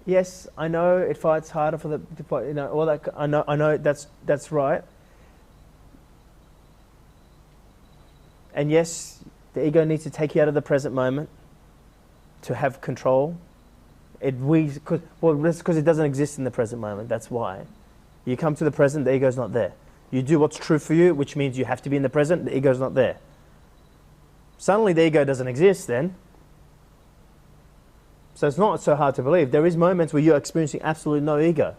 Yes, I know it fights harder for the, you know, all that. I know that's right. And yes, the ego needs to take you out of the present moment to have control. That's because it doesn't exist in the present moment. That's why. You come to the present, the ego's not there. You do what's true for you, which means you have to be in the present, the ego's not there. Suddenly the ego doesn't exist then. So it's not so hard to believe. There is moments where you're experiencing absolutely no ego.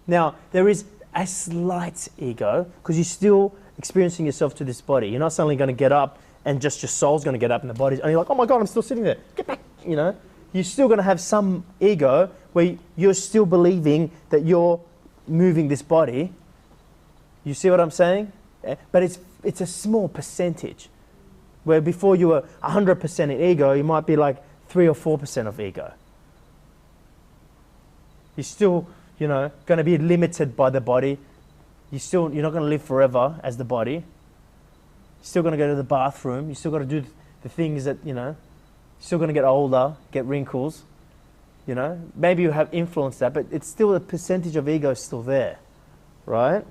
Now, there is a slight ego because you're still experiencing yourself to this body. You're not suddenly going to get up and just your soul's going to get up and the body's, and you're like, oh my God, I'm still sitting there. Get back, you know. You're still going to have some ego where you're still believing that you're moving this body. You see what I'm saying? But it's a small percentage. Where before you were 100% in ego, you might be like 3 or 4% of ego. You're still, you know, going to be limited by the body. You're not going to live forever as the body. You're still going to go to the bathroom. You still got to do the things that, you know, you're still going to get older, get wrinkles, you know. Maybe you have influenced that, but it's still a percentage of ego is still there, right?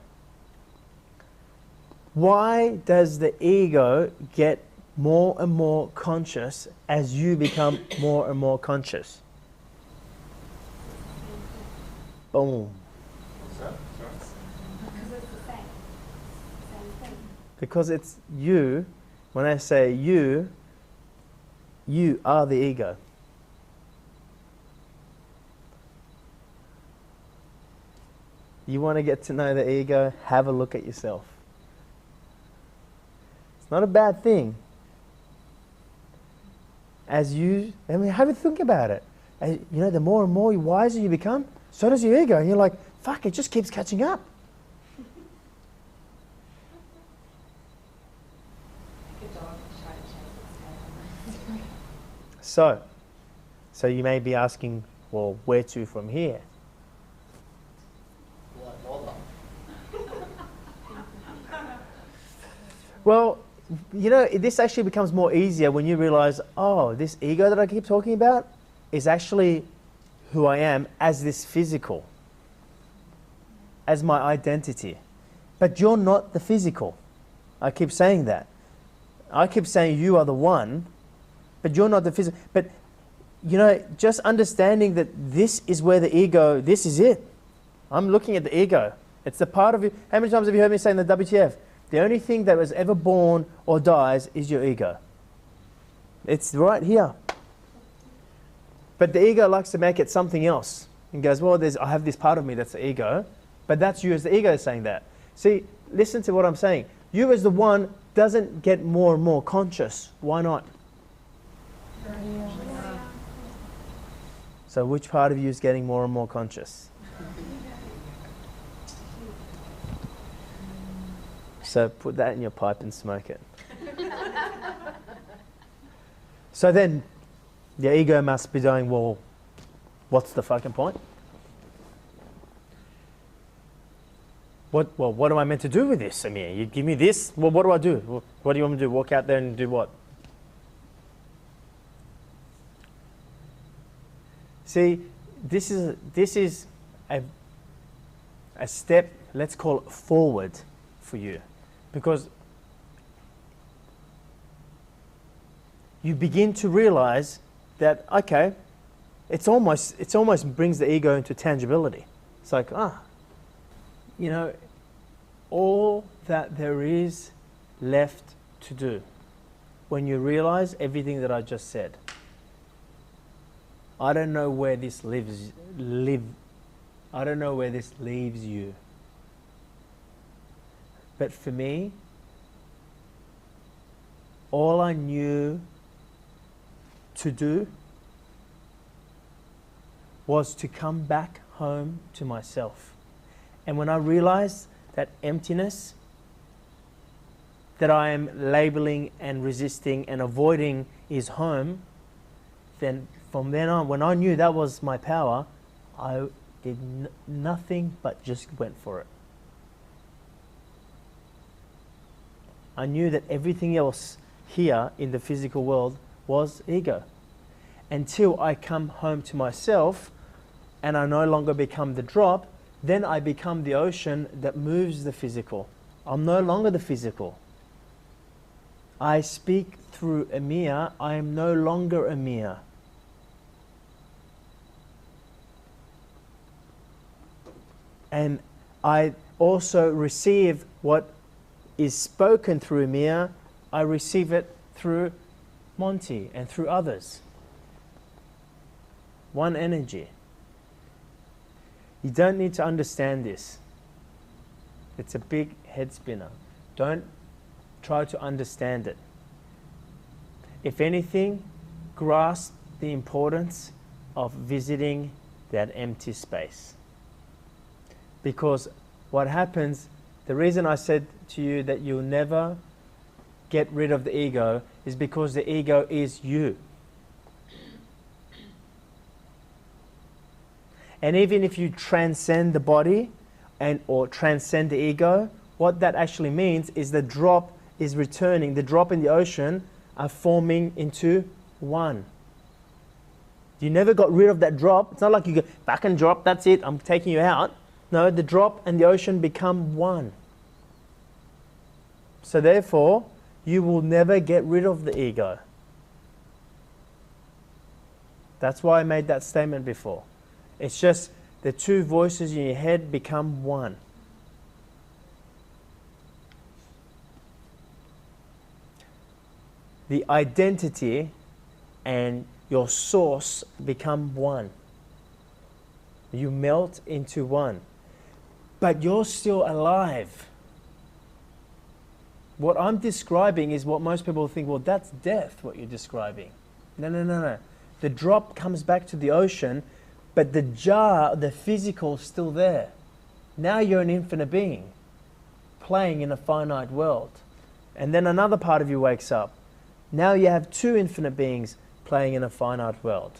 Why does the ego get more and more conscious as you become more and more conscious? Boom. What's that? Sorry. Because it's the same thing. Because it's you. When I say you are the ego. You want to get to know the ego? Have a look at yourself. It's not a bad thing. Have a think about it. As, you know, the more and more wiser you become, so does your ego. And you're like, fuck, it just keeps catching up. Like a dog trying to chase its tail. So you may be asking, well, where to from here? Well, you know, this actually becomes more easier when you realize, oh, this ego that I keep talking about is actually who I am as this physical, as my identity. But you're not the physical. I keep saying that. I keep saying you are the one, but you're not the physical. But, you know, just understanding that this is where the ego, this is it. I'm looking at the ego. It's the part of you. How many times have you heard me say in the WTF? The only thing that was ever born or dies is your ego. It's right here. But the ego likes to make it something else. And goes, well, I have this part of me that's the ego. But that's you as the ego saying that. See, listen to what I'm saying. You as the one doesn't get more and more conscious. Why not? So which part of you is getting more and more conscious? So put that in your pipe and smoke it. So then, the ego must be going, well, what's the fucking point? What am I meant to do with this, Amir? You give me this, well, what do I do? What do you want me to do? Walk out there and do what? See, this is a step, let's call it forward for you. Because you begin to realize that, okay, it's almost brings the ego into tangibility. It's like, you know, all that there is left to do when you realize everything that I just said. I don't know where this I don't know where this leaves you. But for me, all I knew to do was to come back home to myself. And when I realized that emptiness that I am labeling and resisting and avoiding is home, then from then on, when I knew that was my power, I did nothing but just went for it. I knew that everything else here in the physical world was ego. Until I come home to myself and I no longer become the drop, then I become the ocean that moves the physical. I'm no longer the physical. I speak through Amir. I am no longer Amir. And I also receive what is spoken through Amir. I receive it through Monty and through others. One energy. You don't need to understand this. It's a big head spinner. Don't try to understand it. If anything, grasp the importance of visiting that empty space. Because what happens, the reason I said to you that you'll never get rid of the ego is because the ego is you. And even if you transcend the body or transcend the ego, what that actually means is the drop is returning. The drop in the ocean are forming into one. You never got rid of that drop. It's not like you go back and drop, that's it, I'm taking you out. No, the drop and the ocean become one. So therefore, you will never get rid of the ego. That's why I made that statement before. It's just the two voices in your head become one. The identity and your source become one. You melt into one. But you're still alive. What I'm describing is what most people think, well, that's death, what you're describing. No. The drop comes back to the ocean, but the jar, the physical, is still there. Now you're an infinite being, playing in a finite world. And then another part of you wakes up. Now you have two infinite beings playing in a finite world.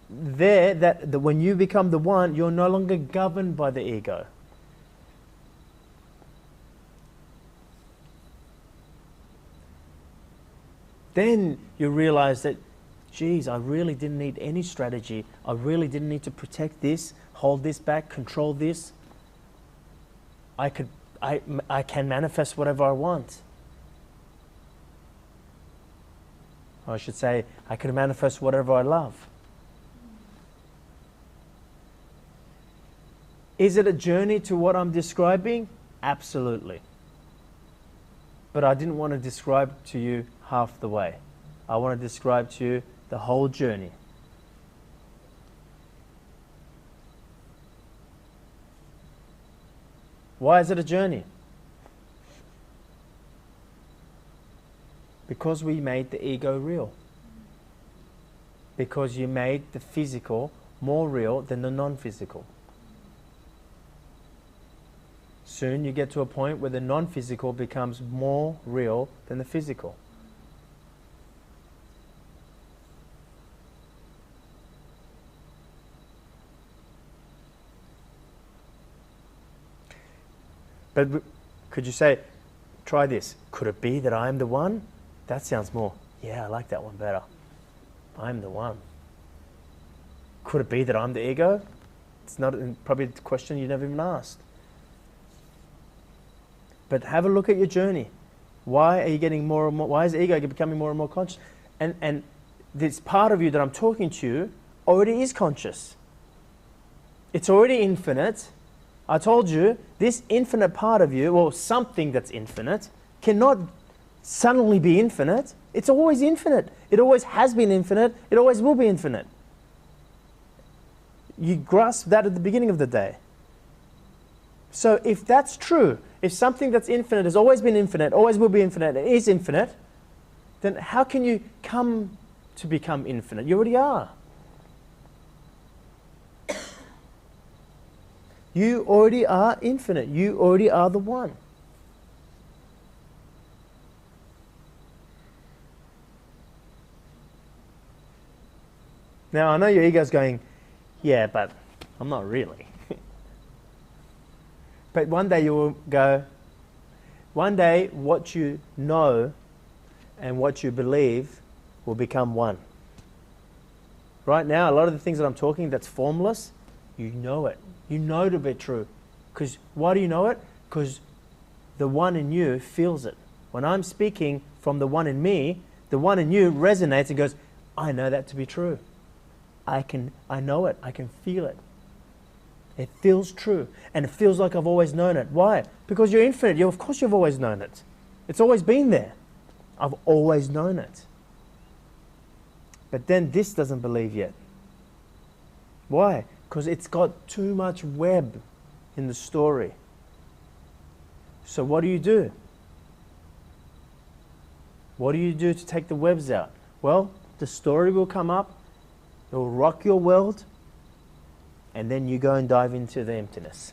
When you become the one, you're no longer governed by the ego. Then you realize that, geez, I really didn't need any strategy. I really didn't need to protect this, hold this back, control this. I can manifest whatever I want. Or I should say, I can manifest whatever I love. Is it a journey to what I'm describing? Absolutely. But I didn't want to describe to you half the way. I want to describe to you the whole journey. Why is it a journey? Because we made the ego real. Because you made the physical more real than the non-physical. Soon you get to a point where the non-physical becomes more real than the physical. But could you say, try this, could it be that I'm the one? That sounds more, yeah, I like that one better. I'm the one. Could it be that I'm the ego? It's not probably a question you never even asked. But have a look at your journey. Why are you getting more and more, why is the ego becoming more and more conscious? And this part of you that I'm talking to you already is conscious. It's already infinite. I told you, this infinite part of you, or something that's infinite, cannot suddenly be infinite. It's always infinite. It always has been infinite. It always will be infinite. You grasp that at the beginning of the day. So if that's true, if something that's infinite has always been infinite, always will be infinite, and is infinite, then how can you come to become infinite? You already are. You already are infinite. You already are the one. Now, I know your ego's going, yeah, but I'm not really. But one day you will go, one day what you know and what you believe will become one. Right now, a lot of the things that I'm talking that's formless, you know it. You know to be true. Because why do you know it? Because the one in you feels it. When I'm speaking from the one in me, the one in you resonates and goes, I know that to be true. I know it. I can feel it. It feels true. And it feels like I've always known it. Why? Because you're infinite. Of course you've always known it. It's always been there. I've always known it. But then this doesn't believe yet. Why? Because it's got too much web in the story. So what do? What do you do to take the webs out? Well, the story will come up. It will rock your world. And then you go and dive into the emptiness.